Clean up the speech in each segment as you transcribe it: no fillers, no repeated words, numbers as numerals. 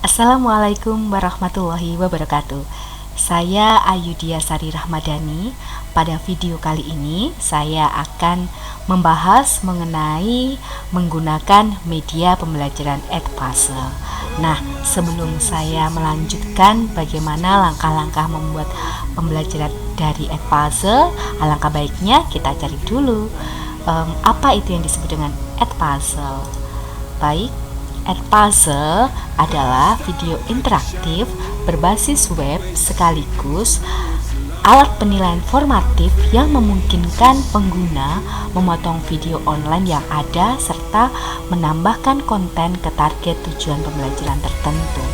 Assalamualaikum warahmatullahi wabarakatuh. Saya Ayudhya Sari Rahmadani. Pada video kali ini saya akan membahas mengenai menggunakan media pembelajaran Edpuzzle. Nah, sebelum saya melanjutkan bagaimana langkah-langkah membuat pembelajaran dari Edpuzzle, alangkah baiknya kita cari dulu apa itu yang disebut dengan Edpuzzle. Baik, Edpuzzle adalah video interaktif berbasis web sekaligus alat penilaian formatif yang memungkinkan pengguna memotong video online yang ada serta menambahkan konten ke target tujuan pembelajaran tertentu.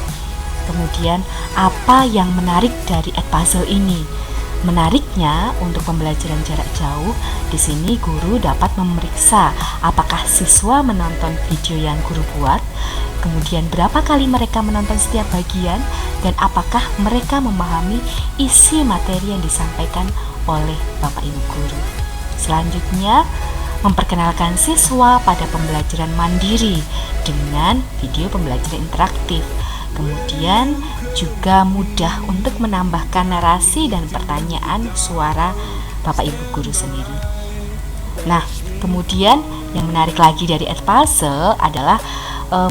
Kemudian, apa yang menarik dari Edpuzzle ini? Menariknya, untuk pembelajaran jarak jauh, di sini guru dapat memeriksa apakah siswa menonton video yang guru buat, kemudian berapa kali mereka menonton setiap bagian, dan apakah mereka memahami isi materi yang disampaikan oleh Bapak Ibu guru. Selanjutnya, memperkenalkan siswa pada pembelajaran mandiri dengan video pembelajaran interaktif. Kemudian juga mudah untuk menambahkan narasi dan pertanyaan suara Bapak Ibu guru sendiri. Nah, kemudian yang menarik lagi dari Edpuzzle adalah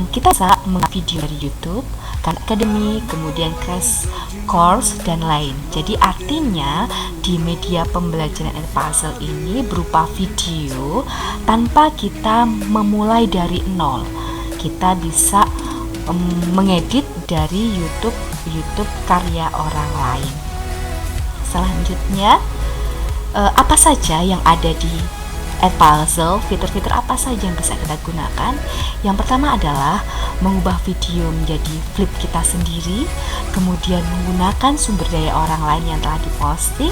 kita bisa mengambil video dari YouTube, Khan Academy, kemudian Crash Course dan lain. Jadi artinya di media pembelajaran Edpuzzle ini berupa video tanpa kita memulai dari nol. Kita bisa mengedit dari YouTube karya orang lain. Selanjutnya, apa saja yang ada di Edpuzzle, fitur-fitur apa saja yang bisa kita gunakan? Yang pertama adalah mengubah video menjadi flip kita sendiri, kemudian menggunakan sumber daya orang lain yang telah diposting.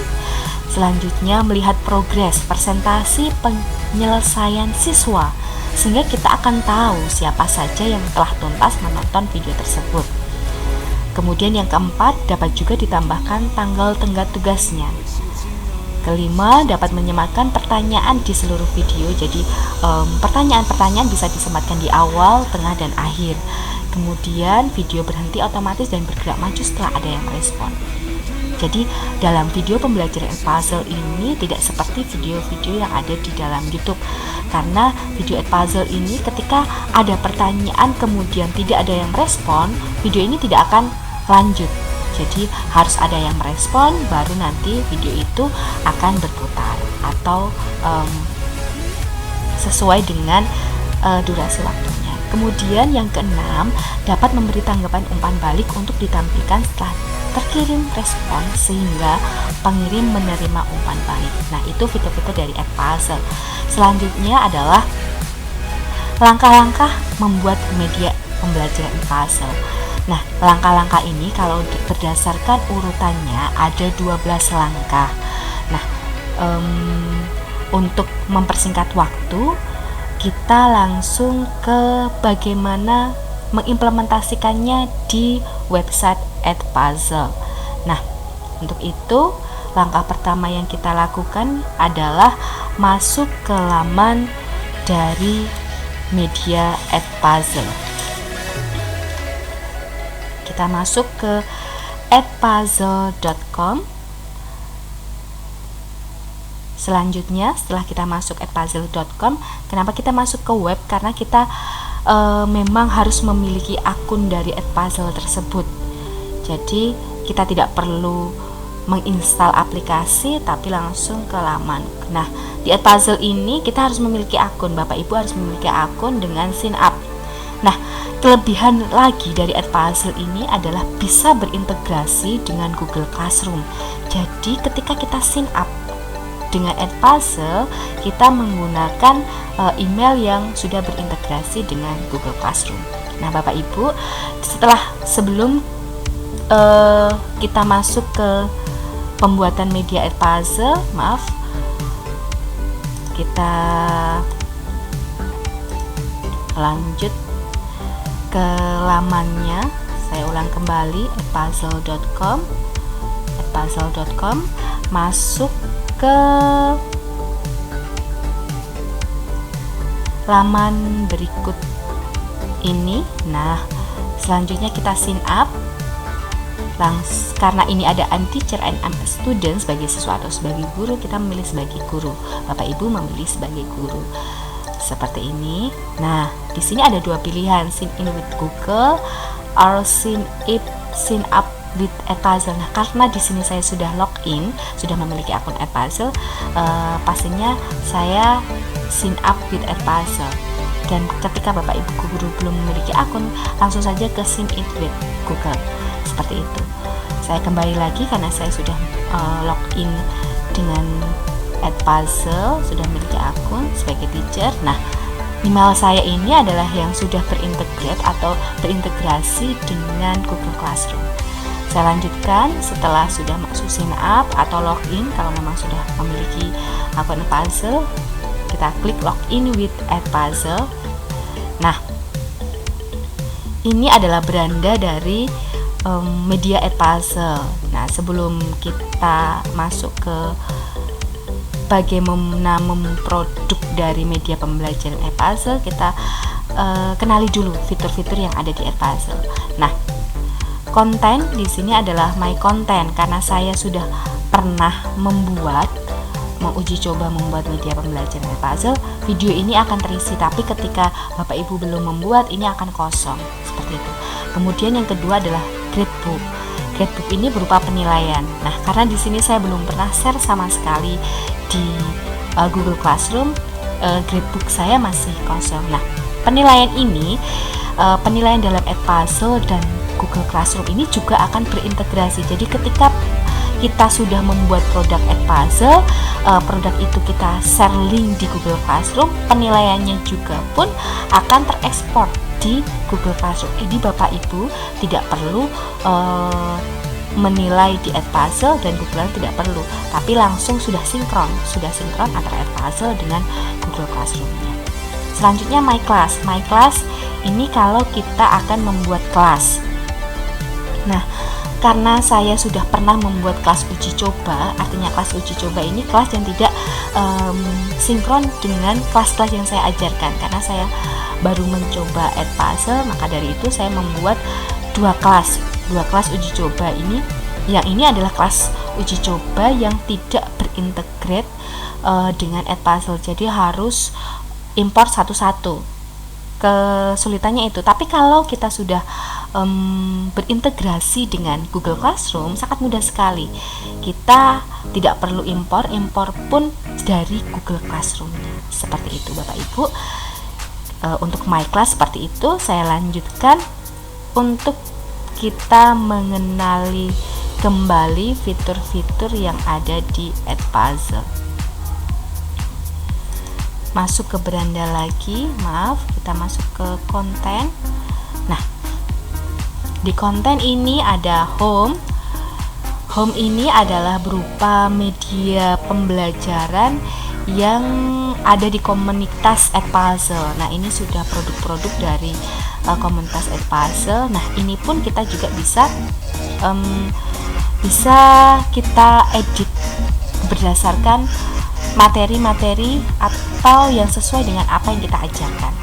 Selanjutnya, melihat progres presentasi penyelesaian siswa, sehingga kita akan tahu siapa saja yang telah tuntas menonton video tersebut. Kemudian yang keempat, dapat juga ditambahkan tanggal tenggat tugasnya. Kelima, dapat menyematkan pertanyaan di seluruh video. Jadi pertanyaan-pertanyaan bisa disematkan di awal, tengah, dan akhir. Kemudian video berhenti otomatis dan bergerak maju setelah ada yang merespon. Jadi dalam video pembelajaran Edpuzzle ini tidak seperti video-video yang ada di dalam YouTube, karena video Edpuzzle ini ketika ada pertanyaan kemudian tidak ada yang merespon, video ini tidak akan lanjut. Jadi harus ada yang merespon, baru nanti video itu akan berputar atau sesuai dengan durasi waktunya. Kemudian yang keenam, dapat memberi tanggapan umpan balik untuk ditampilkan setelah terkirim respon sehingga pengirim menerima umpan balik. Nah, itu fitur-fitur dari Edpuzzle. Selanjutnya adalah langkah-langkah membuat media pembelajaran Edpuzzle. Nah, langkah-langkah ini kalau berdasarkan urutannya ada 12 langkah. Nah, untuk mempersingkat waktu, kita langsung ke bagaimana mengimplementasikannya di website Edpuzzle. Nah, untuk itu langkah pertama yang kita lakukan adalah masuk ke laman dari media Edpuzzle. Kita masuk ke edpuzzle.com. Selanjutnya, setelah kita masuk edpuzzle.com, kenapa kita masuk ke web? Karena kita memang harus memiliki akun dari Edpuzzle tersebut. Jadi kita tidak perlu menginstal aplikasi, tapi langsung ke laman. Nah, di Edpuzzle ini kita harus memiliki akun. Bapak Ibu harus memiliki akun dengan sign up. Nah, kelebihan lagi dari Edpuzzle ini adalah bisa berintegrasi dengan Google Classroom. Jadi ketika kita sign up dengan Edpuzzle, kita menggunakan email yang sudah berintegrasi dengan Google Classroom. Nah, Bapak Ibu, sebelum kita masuk ke pembuatan media Edpuzzle, kita lanjut ke lamannya. Saya ulang kembali, edpuzzle.com, masuk ke laman berikut ini. Nah, Selanjutnya kita sign up. Karena ini ada I'm teacher and I'm a student, sebagai siswa atau sebagai guru, kita memilih sebagai guru. Bapak Ibu memilih sebagai guru. Seperti ini. Nah, di sini ada dua pilihan, sign in with Google or sign up with Edpuzzle. Nah, karena di sini saya sudah login, sudah memiliki akun Edpuzzle, pastinya saya sign up with Edpuzzle. Dan ketika Bapak Ibu guru belum memiliki akun, langsung saja ke sign in with Google. Seperti itu. Saya kembali lagi karena saya sudah login dengan Edpuzzle, sudah memiliki akun sebagai teacher. Nah, email saya ini adalah yang sudah terintegrasi dengan Google Classroom. Saya lanjutkan setelah sudah masuk sign up atau login. Kalau memang sudah memiliki akun Edpuzzle, kita klik login with Edpuzzle. Nah, ini adalah beranda dari media Edpuzzle. Nah, sebelum kita masuk ke bagaimana memproduk dari media pembelajaran Edpuzzle, kita kenali dulu fitur-fitur yang ada di Edpuzzle. Nah, konten di sini adalah my content karena saya sudah pernah menguji coba membuat media pembelajaran Edpuzzle. Video ini akan terisi, tapi ketika Bapak Ibu belum membuat, ini akan kosong seperti itu. Kemudian yang kedua adalah gradebook. Gradebook ini berupa penilaian. Nah, karena di sini saya belum pernah share sama sekali di Google Classroom, gradebook saya masih kosong. Nah, penilaian ini, penilaian dalam Edpuzzle dan Google Classroom ini juga akan berintegrasi. Jadi ketika kita sudah membuat produk Edpuzzle, produk itu kita share link di Google Classroom, penilaiannya juga pun akan terekspor di Google Classroom. Jadi Bapak Ibu tidak perlu menilai di Edpuzzle dan Google tidak perlu, tapi langsung sudah sinkron antara Edpuzzle dengan Google Classroom-nya. Selanjutnya My Class. My Class ini kalau kita akan membuat kelas. Nah, karena saya sudah pernah membuat kelas uji coba, artinya kelas uji coba ini kelas yang tidak sinkron dengan kelas-kelas yang saya ajarkan. Karena saya baru mencoba Edpuzzle, maka dari itu saya membuat dua kelas uji coba ini. Yang ini adalah kelas uji coba yang tidak berintegrate dengan Edpuzzle, jadi harus import satu-satu. Kesulitannya itu. Tapi kalau kita sudah berintegrasi dengan Google Classroom, sangat mudah sekali. Kita tidak perlu impor pun dari Google Classroom. Seperti itu Bapak Ibu. Untuk My Class seperti itu. Saya lanjutkan untuk kita mengenali kembali fitur-fitur yang ada di Edpuzzle. Masuk ke beranda lagi, kita masuk ke konten. Nah, di konten ini ada home. Home ini adalah berupa media pembelajaran yang ada di komunitas Edpuzzle. Nah, ini sudah produk-produk dari komunitas Edpuzzle. Nah, ini pun kita juga bisa kita edit berdasarkan materi-materi atau yang sesuai dengan apa yang kita ajarkan.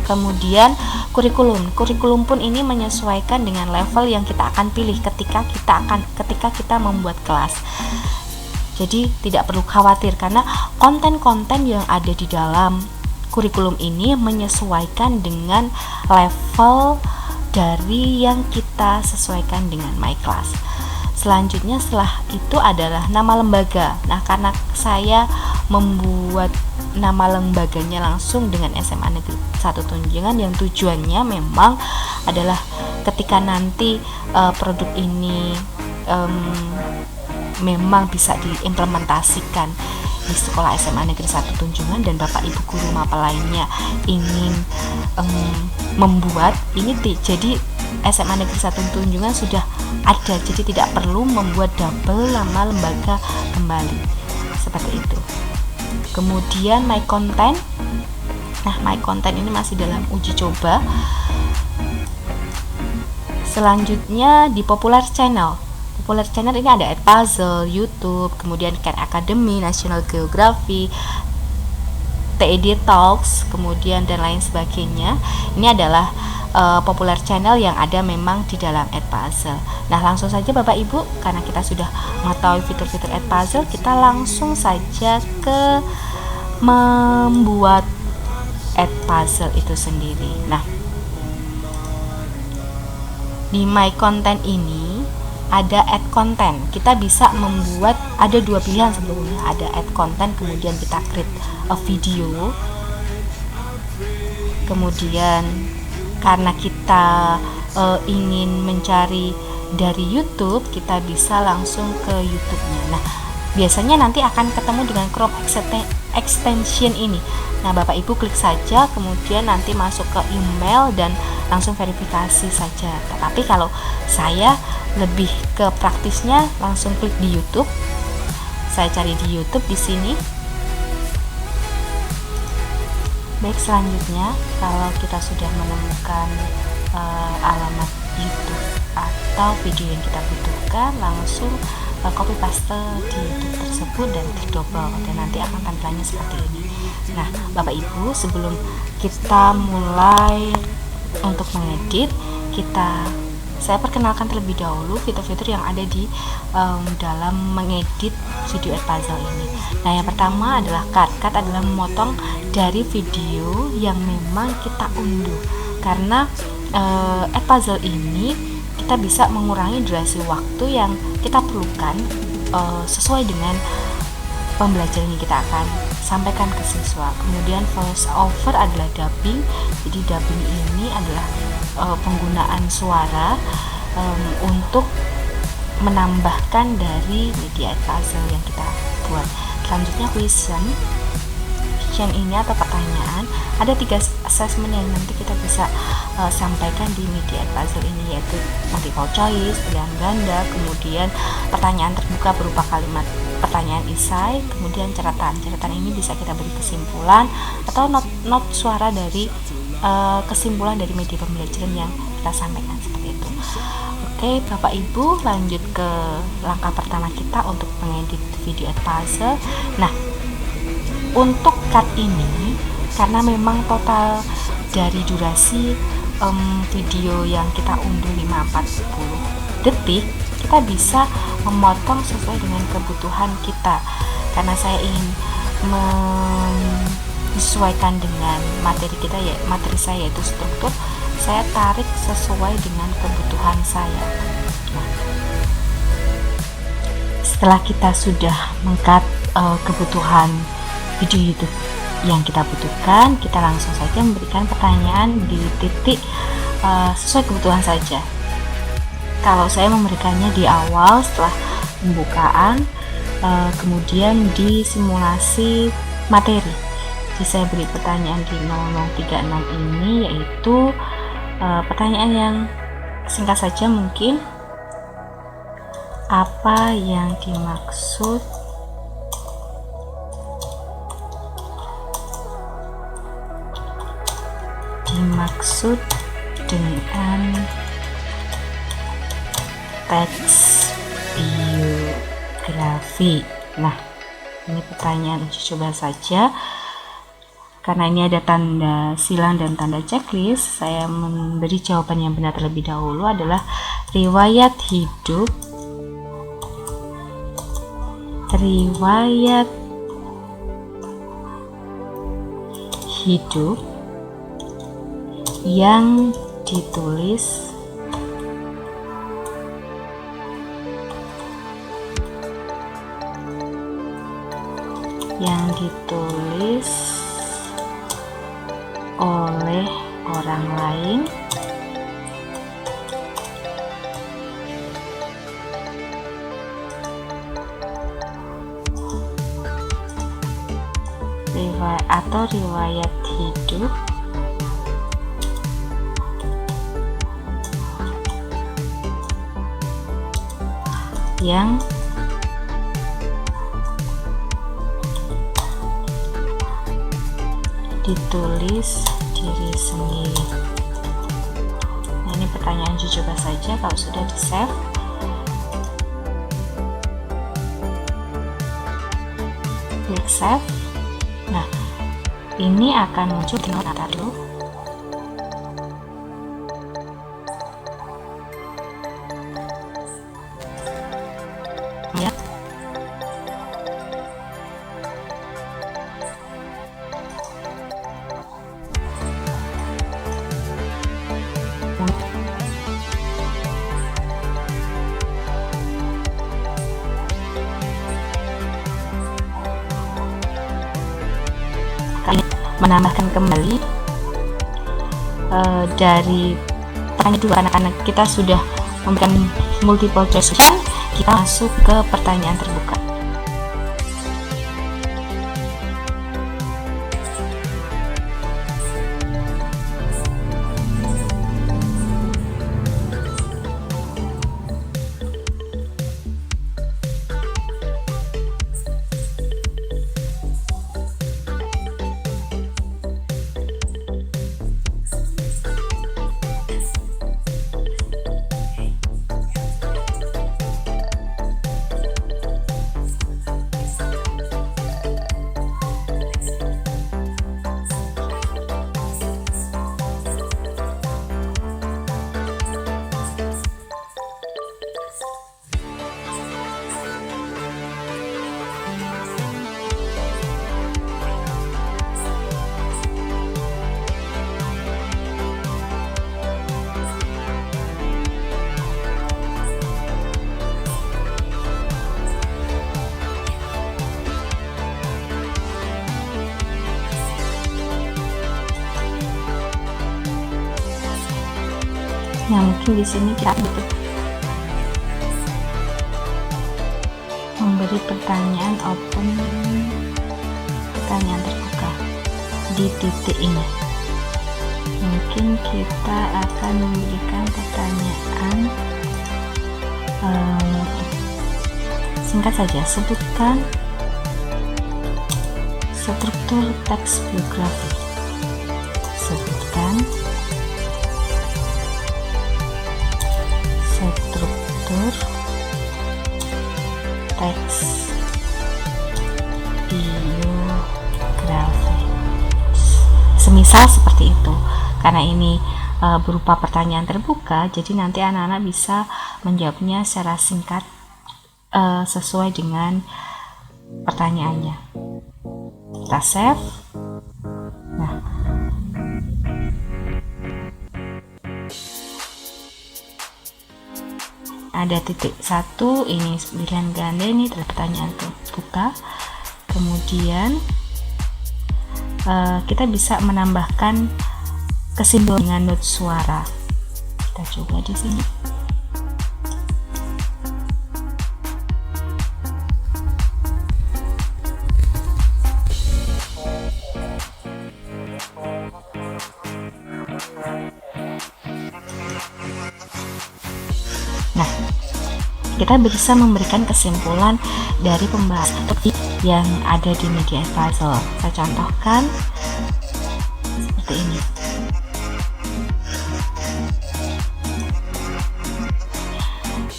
Kemudian kurikulum pun ini menyesuaikan dengan level yang kita akan pilih ketika kita membuat kelas. Jadi tidak perlu khawatir karena konten-konten yang ada di dalam kurikulum ini menyesuaikan dengan level dari yang kita sesuaikan dengan My Class. Selanjutnya setelah itu adalah nama lembaga. Nah, karena saya membuat nama lembaganya langsung dengan SMA Negeri 1 Tunjungan, yang tujuannya memang adalah ketika nanti produk ini memang bisa diimplementasikan di sekolah SMA Negeri 1 Tunjungan dan Bapak Ibu guru mapel lainnya ingin membuat ini, jadi SMA Negeri 1 Tunjungan sudah ada, jadi tidak perlu membuat double nama lembaga kembali seperti itu. Kemudian My Content. Nah, My Content ini masih dalam uji coba. Selanjutnya di Popular Channel. Popular Channel ini ada Edpuzzle, YouTube, kemudian Khan Academy, National Geography, TED Talks, kemudian dan lain sebagainya. Ini adalah populer channel yang ada memang di dalam Edpuzzle. Nah, langsung saja Bapak Ibu, karena kita sudah mengetahui fitur-fitur Edpuzzle, kita langsung saja ke membuat Edpuzzle itu sendiri. Nah, di My Content ini ada add content. Kita bisa membuat, ada dua pilihan sebelumnya, ada add content, kemudian kita create a video. Kemudian karena kita ingin mencari dari YouTube, kita bisa langsung ke YouTube-nya. Nah, biasanya nanti akan ketemu dengan Chrome extension ini. Nah, Bapak Ibu klik saja, kemudian nanti masuk ke email dan langsung verifikasi saja. Tetapi kalau saya lebih ke praktisnya, langsung klik di YouTube. Saya cari di YouTube di sini. Baik, selanjutnya kalau kita sudah menemukan alamat YouTube atau video yang kita butuhkan, langsung copy paste di YouTube tersebut dan klik double, dan nanti akan tampilannya seperti ini. Nah, Bapak Ibu, sebelum kita mulai untuk mengedit, saya perkenalkan terlebih dahulu fitur-fitur yang ada di dalam mengedit video Edpuzzle ini. Nah, yang pertama adalah cut. Cut adalah memotong dari video yang memang kita unduh. Karena Edpuzzle ini kita bisa mengurangi durasi waktu yang kita perlukan sesuai dengan pembelajaran yang kita akan sampaikan ke siswa. Kemudian voice over adalah dubbing. Jadi dubbing ini adalah penggunaan suara untuk menambahkan dari media Edpuzzle yang kita buat. Selanjutnya question ini atau pertanyaan, ada 3 assessment yang nanti kita bisa sampaikan di media Edpuzzle ini, yaitu multiple choice, pilihan ganda, kemudian pertanyaan terbuka berupa kalimat pertanyaan esai, kemudian catatan ini bisa kita beri kesimpulan atau not suara dari kesimpulan dari media pembelajaran yang kita sampaikan, seperti itu. Oke, Bapak Ibu, lanjut ke langkah pertama kita untuk mengedit video Edpuzzle. Nah, untuk cut ini, karena memang total dari durasi video yang kita unduh 5-40 detik, kita bisa memotong sesuai dengan kebutuhan kita. Karena saya ingin menyesuaikan dengan materi kita, ya materi saya yaitu struktur, saya tarik sesuai dengan kebutuhan saya. Nah, setelah kita sudah meng-cut kebutuhan video YouTube yang kita butuhkan, kita langsung saja memberikan pertanyaan di titik sesuai kebutuhan saja. Kalau saya memberikannya di awal setelah pembukaan, kemudian di simulasi materi. Jadi saya beri pertanyaan di 0036 ini, yaitu pertanyaan yang singkat saja mungkin. Apa yang dimaksud dengan teks biografi? Nah, ini pertanyaan uji coba saja. Karena ini ada tanda silang dan tanda checklist, saya memberi jawaban yang benar terlebih dahulu adalah riwayat hidup yang ditulis oleh orang lain atau riwayat hidup yang ditulis diri sendiri. Nah, ini pertanyaan uji coba saja. Kalau sudah di save, klik save. Nah, ini akan muncul di dulu. menambahkan kembali dari pertanyaan dulu, anak-anak kita sudah memberikan multiple choice question, kita masuk ke pertanyaan terbuka. Nah, mungkin di sini kita memberi pertanyaan open, pertanyaan terbuka di titik ini. Mungkin kita akan memberikan pertanyaan singkat saja. Sebutkan struktur teks biografi. Sebutkan struktur teks biografi. Semisal seperti itu. Karena ini berupa pertanyaan terbuka, jadi nanti anak-anak bisa menjawabnya secara singkat sesuai dengan pertanyaannya. Kita save. Nah, ada titik 1, ini pilihan ganda, ini terdapat pertanyaan terbuka. Kemudian kita bisa menambahkan kesimpulan dengan not suara. Kita coba di sini. Nah, kita bisa memberikan kesimpulan dari pembahasan topik yang ada di media advisor. Saya contohkan seperti ini.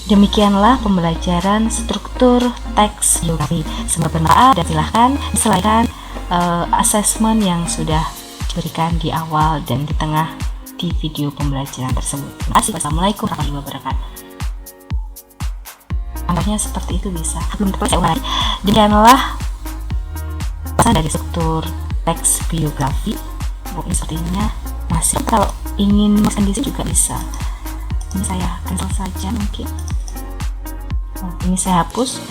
Demikianlah pembelajaran struktur teks biografi. Semoga bermanfaat dan silahkan diselesaikan asesmen yang sudah diberikan di awal dan di tengah di video pembelajaran tersebut. Terima kasih. Wassalamualaikum warahmatullahi wabarakatuh. Contohnya seperti itu bisa. Belum terpilih, saya ulangi. Demikianlah dari struktur teks biografi. Ini sepertinya masih, kalau ingin masukkan di sini juga bisa. Ini saya cancel saja mungkin. Ini saya hapus.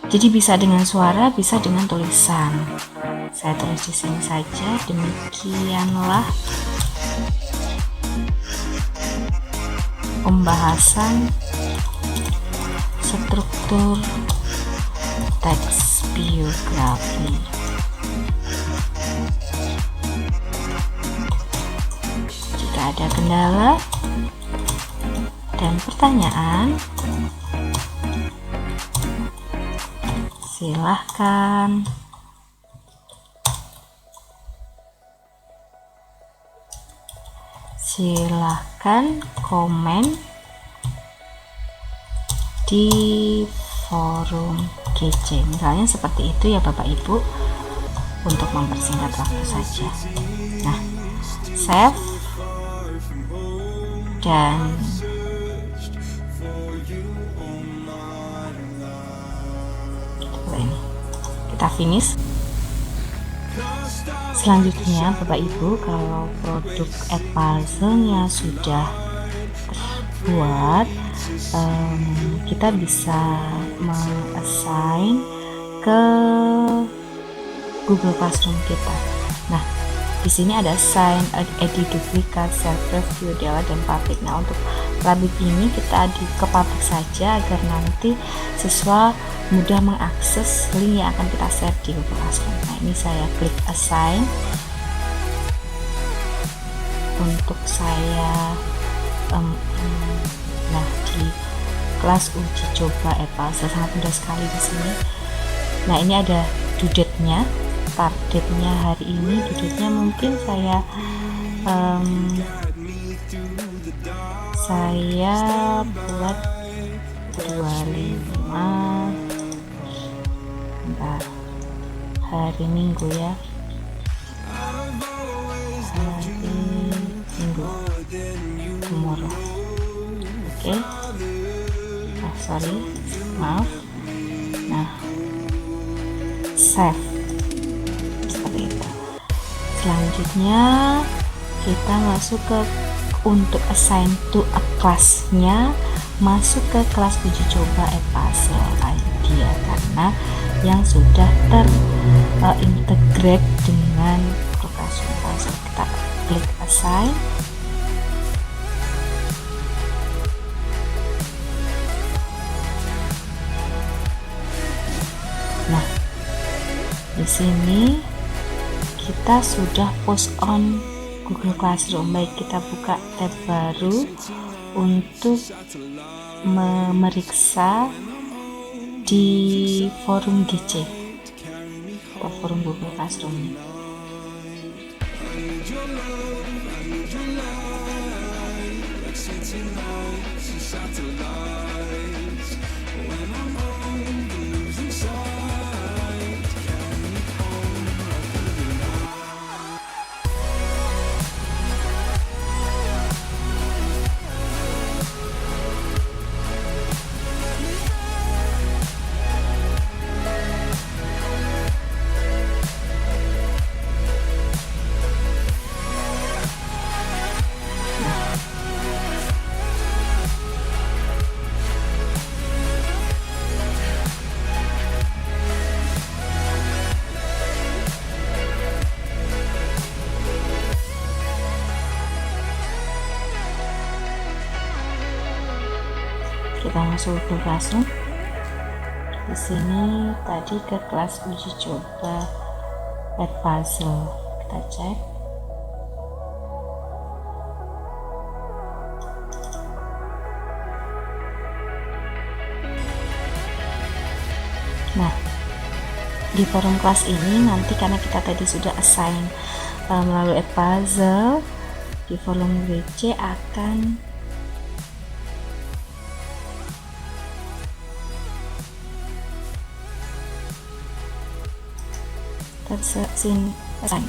Jadi bisa dengan suara, bisa dengan tulisan. Saya tulis di sini saja. Demikianlah pembahasan struktur teks biografi. Jika ada kendala dan pertanyaan, silahkan komen di forum GC, misalnya seperti itu ya Bapak Ibu, untuk mempersingkat waktu saja. Nah, save dan ini kita finish. Selanjutnya Bapak Ibu, kalau produk advisor-nya sudah terbuat, kita bisa mengassign ke Google Classroom kita. di sini ada sign, edit duplikat, self review, dewa dan public. Nah, untuk public ini kita ke public saja agar nanti siswa mudah mengakses link yang akan kita share di Google Classroom. Nah, ini saya klik assign. Untuk saya nah, di kelas uji coba Edpuzzle sangat mudah sekali di sini. Nah, ini ada due date-nya, start date-nya hari ini. Due date-nya mungkin saya buat 25 hari Minggu ya, hari Minggu, tomorrow. Oke. Sorry, maaf. Nah, save seperti itu. Selanjutnya kita masuk ke untuk assign to a class-nya, masuk ke kelas uji coba Edpuzzle Idea karena yang sudah terintegrate dengan Classroom Puzzle. Kita klik assign. Nah, di sini kita sudah post on Google Classroom. Baik, kita buka tab baru untuk memeriksa di forum GC atau forum Google Classroom. Kita masuk ke Classroom. Di sini tadi ke kelas uji coba Edpuzzle. Kita cek. Nah, di forum kelas ini nanti karena kita tadi sudah assign melalui Edpuzzle, di forum GC akan tersin assign.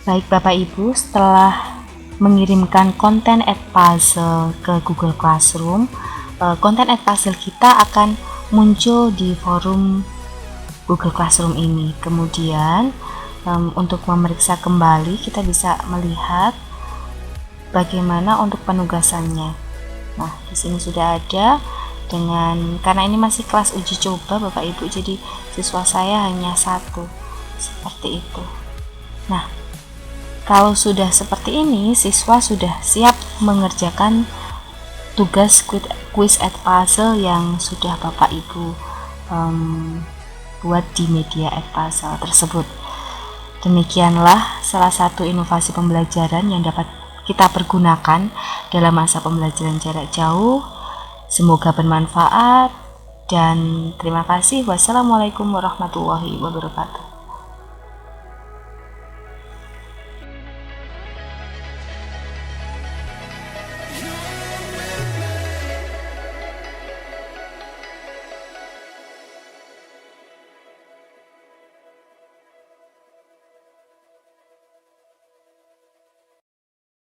Baik Bapak Ibu, setelah mengirimkan konten Edpuzzle ke Google Classroom, konten Edpuzzle kita akan muncul di forum Google Classroom ini. Kemudian untuk memeriksa kembali kita bisa melihat bagaimana untuk penugasannya. Nah, di sini sudah ada karena ini masih kelas uji coba Bapak Ibu, jadi siswa saya hanya 1 seperti itu. Nah, kalau sudah seperti ini, siswa sudah siap mengerjakan tugas quiz Edpuzzle yang sudah Bapak Ibu buat di media Edpuzzle tersebut. Demikianlah salah satu inovasi pembelajaran yang dapat kita pergunakan dalam masa pembelajaran jarak jauh. Semoga bermanfaat dan terima kasih. Wassalamualaikum warahmatullahi wabarakatuh.